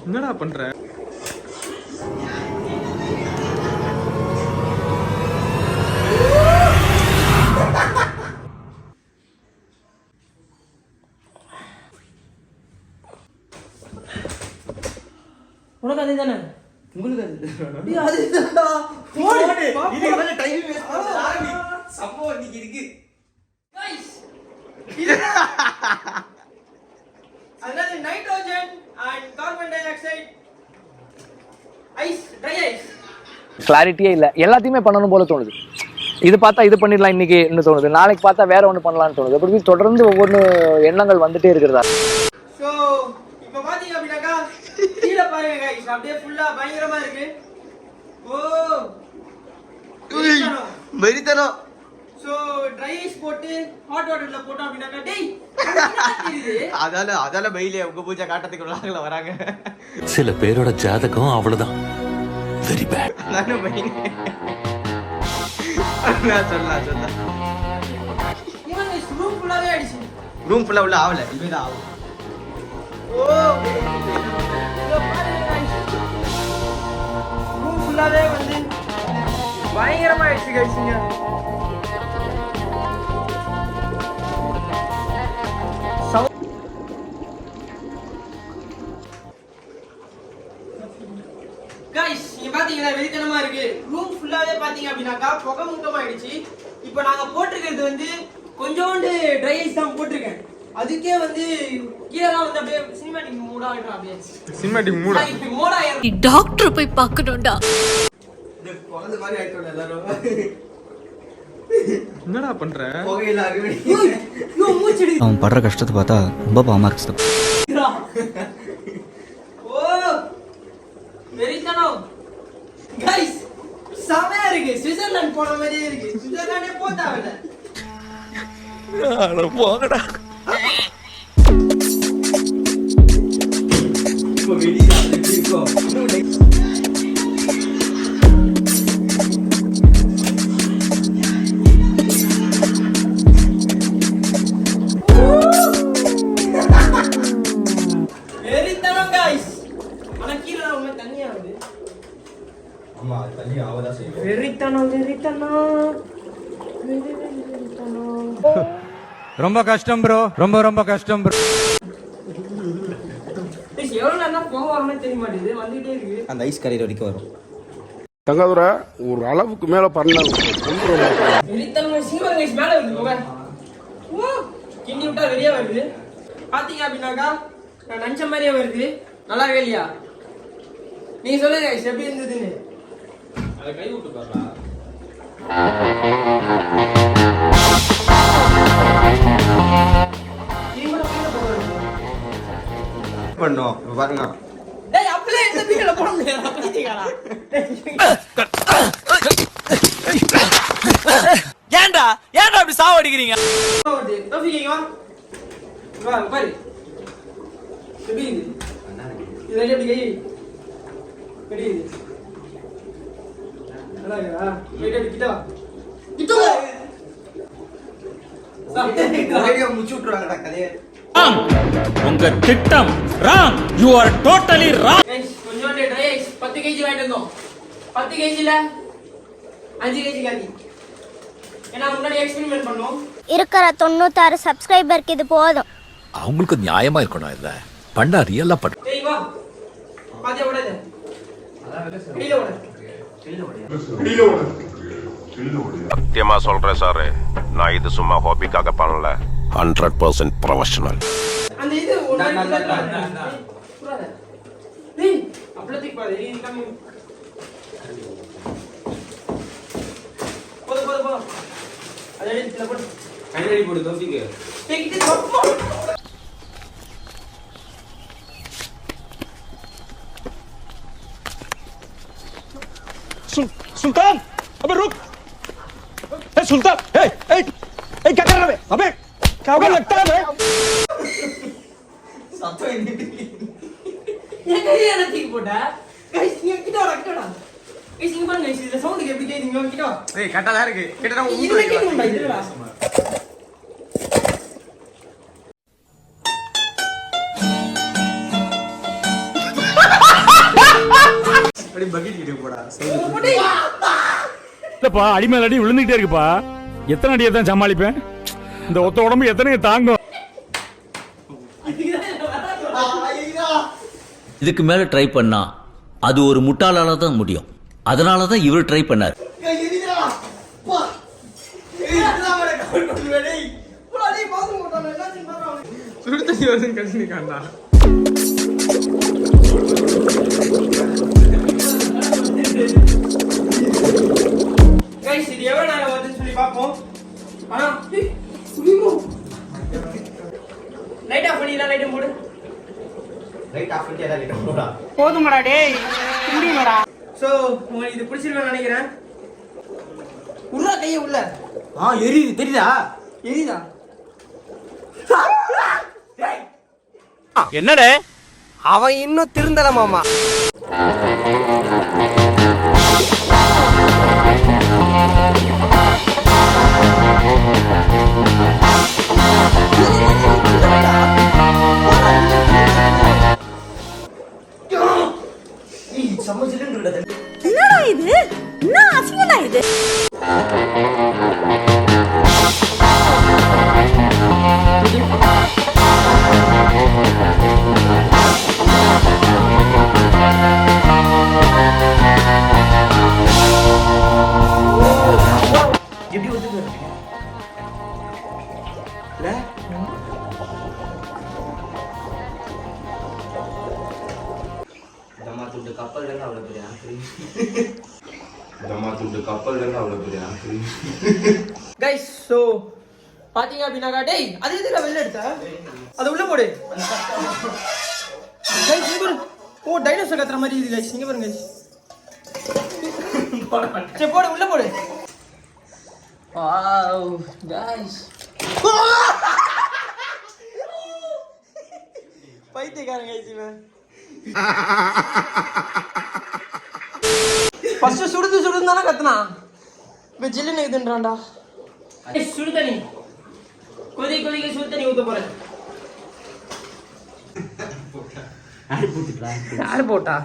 என்னடா பண்ற? உனக்கு அதே தானே? உங்களுக்கு அதுதான்டா. இது வந்து டைம் வேஸ்ட் பண்ணாதீங்க. சம்பவம் இன்னைக்கு இருக்கு. Guys. அதாவது nitrogen and carbon dioxide is dry ice. கிளாரிட்டியே இல்லை. எல்லாத்தையுமே பண்ணணும் போல தோணுது. இது பார்த்தா இது பண்ணிடலாம் இன்னைக்கு இன்னும் தோணுது, நாளைக்கு பார்த்தா வேற ஒன்று பண்ணலாம்னு தோணுது. அப்படி தொடர்ந்து ஒவ்வொரு எண்ணங்கள் வந்துட்டே இருக்கிறதா. ஸோ இப்போ பார்த்தீங்க அப்படின்னாக்கா கீழே பாருங்க guys, அப்படியே ஃபுல்லா பயங்கரமா இருக்கு. ஓ வெறித்தனம். ஸோ ட்ரை ஐஸ் போட்டு ஹாட் வாட்டர்ல போட்டோம் அப்படின்னாக்கா டேய் அதால மெயிலே உங்க பூஜை காட்டத்துக்கு விழாங்கள வராங்க. சில பேரோட ஜாதகம் அவ்வளவுதான். Very bad. நானும் மெயின் சொல்ல இவன் ரூம் ஃபுல்லாவே அடிச்சு. ரூம் ஃபுல்லா உள்ள ஆவல, இனிமேதான் ஆகும். ஓ இதோ பாருங்க guys, ரூம் ஃபுல்லாவே வந்து பயங்கரமா அடிச்சு கைஸ்ங்க. கைஸ் நீங்க பாத்தீங்களா வெறித்தனமா இருக்கு. ரூம் ஃபுல்லாவே பாத்தீங்க அப்படின்னாக்கா புகை மூட்டமாயிடுச்சு. இப்போ நாங்க போட்டிருக்கிறது வந்து கொஞ்சோண்டு ட்ரை ஐஸ் தான் போட்டிருக்கேன். அதுக்கே வந்து கீழலாம் வந்து அப்படியே சினிமேட்டிக் மூடா ஆயிடும். அப்படியே சினிமேட்டிக் மூடா ஆயிடும். டாக்டர் போய் பார்க்கணும்டா. இந்த குழந்தை மாதிரி ஆயிட்டோம் எல்லாரும். என்னடா பண்ற? புகையில அறுவடை. யோ மூச்சிடு. அவன் படுற கஷ்டத்தை பார்த்தா ரொம்ப பாவமா இருக்கு. ஓ வெறித்தனம் கைஸ், செமையா இருக்கு. சுவிட்சர்லாந்து போன மாதிரியே இருக்கு. சுவிட்சர்லாந்தே போதாவல. போங்கடா. இப்போ வெளியில எப்படி இருக்கோ வெறித்தனம் கைஸ். ஆனா கீழே ரொம்ப தண்ணியா வருது. ஆமா தண்ணி ஆவதா செய்யும். வெறித்தனம் ரொம்ப கஷ்டம் ப்ரோ, ரொம்ப கஷ்டம் ப்ரோ. எவ்வளவு நேரம் போக வரணும்னு தெரிய மாட்டேங்குது, வந்துகிட்டே இருக்கு. அந்த ஐஸ் கரையிற வரைக்கும் வரும். தங்காதுரை ஒரு அளவுக்கு மேல பண்ணாங்க. வெறித்தனம் சீவன் கைஸ் மேல இருக்கு போக. ஓ கிண்டி விட்டா வெளியே வருது. பாத்தீங்க அப்படின்னாக்கா நான் நினைச்ச மாதிரியே வருது. நல்லா இருக்கு இல்லையா? நீங்க சொல்லுங்க கைஸ் எப்படி இருந்ததுன்னு. அதை கை விட்டு பாருடா. பண்ணோம் பாருங்க. டேய் அப்படியே இந்த வீடியோல போட முடியாது. அப்படிங்கடா. ஏன்டா அப்படி சாவடிக்கிறீங்க? ஓடி தோஃபிங்க வா பாரு. எப்படி இது? இது எப்படி கை? எப்படி இது? நல்லா இருக்கா? வெயிட் அடி கிட்ட வா. கிட்ட வா. வீடியோ முடிச்சு விட்டுறாங்கடா கதையை. உங்க திட்டம் wrong. You are totally wrong. Guys கொஞ்சோண்டு ட்ரை ஐஸ் 10 kg வாங்கிட்டு வந்தோம். 10 kgல 5 kg காதி. ஏன்னா முன்னாடி எக்ஸ்பெரிமென்ட் பண்ணோம். இருக்கிற 96 சப்ஸ்கிரைபருக்கு இது போதும். அவங்களுக்கு நியாயமா இருக்கணும். இல்ல பண்ணா ரியலா பண்ணு. டேய் வா. பாதியா ஓடாத. கீழ ஓடு. சத்தியமா சொல்றேன் சார், நான் இது சும்மா ஹாபிக்காக பண்ணல, 100% ப்ரொஃபஷனல். அந்த இது டேய் அப்படியே பாரு. நீ கம்மி போடு. அதே இடத்துல போடு. கையடி போடு தோஃபிக்கு. Take it up. सुल्तान अबे रुक। ए सुल्तान, क्या कर रहा है? अबे क्या लगता है भाई? சத்தம் என்ன? ये कहीं ना ठीक बोटा गाइस ये guys, இங்க பாருங்க guys, இதுல சவுண்ட் எப்படி கேக்குது இங்க கிட்ட வா. ஏய் கரெக்டா தான் இருக்கு கிட்ட நான் இதுல கேக்கும்டா இதுல. அப்படி பக்கெட் கிட்ட போடா இல்லப்பா அடிமேல் அடி விழுந்துகிட்டே இருக்குப்பா. எத்தனை அடியை தான் சமாளிப்பேன்? இந்த ஒத்த உடம்பு எத்தனை தாங்கும்? இதுக்கு மேல ட்ரை பண்ணா அது ஒரு முட்டாளால தான் முடியும். அதனால தான் இவர் ட்ரை பண்ணார். சுடு தண்ணி வருதுன்னு கழிச்சுக்காண்டா. guys, இது எவ்வளவு நேரம் வருதுன்னு சொல்லி பாப்போம். ஆனா லைட் ஆஃப் பண்ணிடலாம். லைட் போடு. லைட் ஆஃப் பண்ணிட்டே தான் லைட் போடா. போதுமாடா டேய், முடியுமாடா? சோ உங்களுக்கு இது பிடிச்சிருக்கும்னு நினைக்கிறேன். உள்ள கைய உள்ள. எரியுது தெரியுதா? எரியுதா? என்னடே அவன் இன்னும் திருந்தல மாமா. என்னடா இது? என்ன அசிங்கடா இது? எப்படி ஒத்துக்கு இல்ல? தம்மா துண்டு கப்பல் தாங்க அவ்வளவு பெரிய ஆக்ரி. தம்மா துண்டு கப்பல் தாங்க அவ்வளவு பெரிய ஆக்ரி. கைஸ், சோ பாத்தீங்க அப்படின்னாக்கா டேய் அது எதுல வெளில எடுத்த? அது உள்ள போடு. கைஸ் இங்க பாரு. ஓ டைனோசர் கத்துற மாதிரி இது கைஸ். இங்க பாருங்க கைஸ். சரி போடு உள்ள போடு. Wow guys. பைத்தியக்காரன் கைஸ் இவன். ஃபர்ஸ்ட் சுடுது தானே கத்துனா. இப்ப ஜில்லுன்னு இதுன்றான்டா. சுடு தண்ணி கொதிக்க சுடு தண்ணி ஊத்த போறேன். யாரு போட்டா?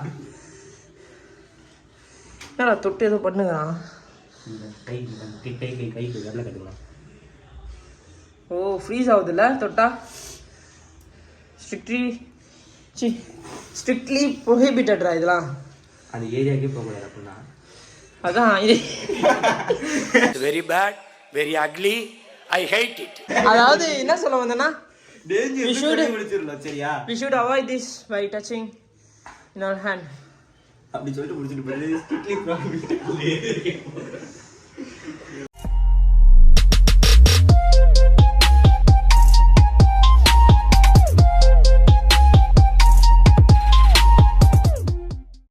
என்னடா தொட்டு ஏதோ பண்ணுங்கண்ணா. ஓ ஃப்ரீஸ் ஆகுதுல்ல தொட்டா. ஸ்ட்ரிக்ட்லி ப்ரொஹிபிட்டட்ரா இதெல்லாம். அந்த ஏரியாக்கே போக முடியாது அப்படின்னா. அதான் இது very bad, very ugly, I hate it. அதாவது என்ன சொல்ல வந்தேன்னா சரியா we should avoid this by touching in our hand. அப்படி சொல்லிட்டு முடிச்சிட்டு